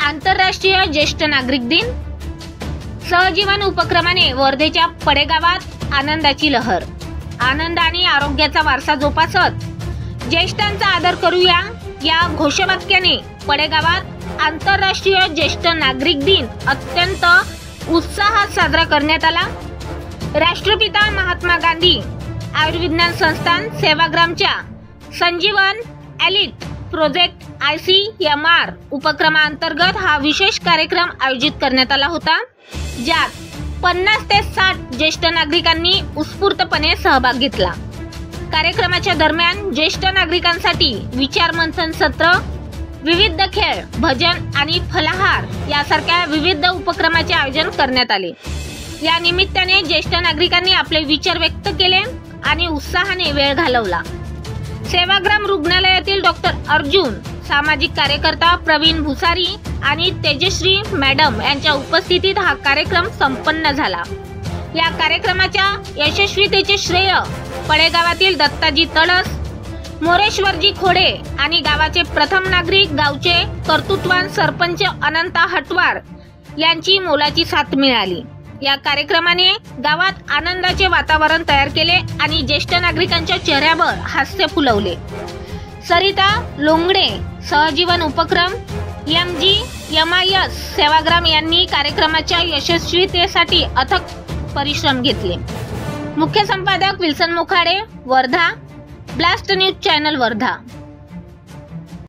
आंतरराष्ट्रीय ज्येष्ठ नागरिक दिन। सहजीवन उपक्रमाने वर्धेच्या पडेगावात आनंदाची लहर। आनंद आणि आरोग्याचा वारसा जोपासत ज्येष्ठांचा आदर करूया या घोषवाक्याने पडेगावात आंतरराष्ट्रीय ज्येष्ठ नागरिक दिन अत्यंत उत्साहात साजरा करण्यात आला। राष्ट्रपिता महात्मा गांधी आयुर्विज्ञान संस्थान सेवाग्रामच्या संजीवन एलिट प्रोजेक्ट ICMR उपक्रमांतर्गत हा विशेष कार्यक्रम आयोजित करण्यात आला होता, ज्यात 50 ते 60 ज्येष्ठ नागरिकांनी उत्स्फूर्तपणे सहभाग घेतला। कार्यक्रमाच्या दरम्यान ज्येष्ठ नागरिकांसाठी विचार मंथन सत्र, विविध खेळ, भजन आणि फलाहार यासारख्या विविध उपक्रमाचे आयोजन करण्यात आले। या निमित्ताने ज्येष्ठ नागरिकांनी आपले विचार व्यक्त केले आणि उत्साहाने वेळ घालवला। सेवाग्राम रुग्णालयातील डॉक्टर अर्जुन, सामाजिक कार्यकर्ता प्रवीण भुसारी आणि तेजश्री मॅडम यांच्या उपस्थितीत हा कार्यक्रम संपन्न झाला। या कार्यक्रमाच्या यशस्वीतेचे श्रेय पडेगावातील दत्ताजी तळस, मोरेश्वरजी खोडे आणि गावाचे प्रथम नागरिक गावचे कर्तृत्वान सरपंच अनंता हटवार यांची मोलाची साथ मिळाली। या कार्यक्रमाने गावात आनंदाचे वातावरण तयार केले आणि ज्येष्ठ नागरिकांच्या चेहऱ्यावर हास्य फुलवले। सरिता लोंगडे, सहजीवन उपक्रम MGMIS सेवाग्राम यांनी कार्यक्रमाच्या यशस्वीतेसाठी अथक परिश्रम घेतले। मुख्य संपादक Wilson Mukhade, Wardha, blast news channel Wardha.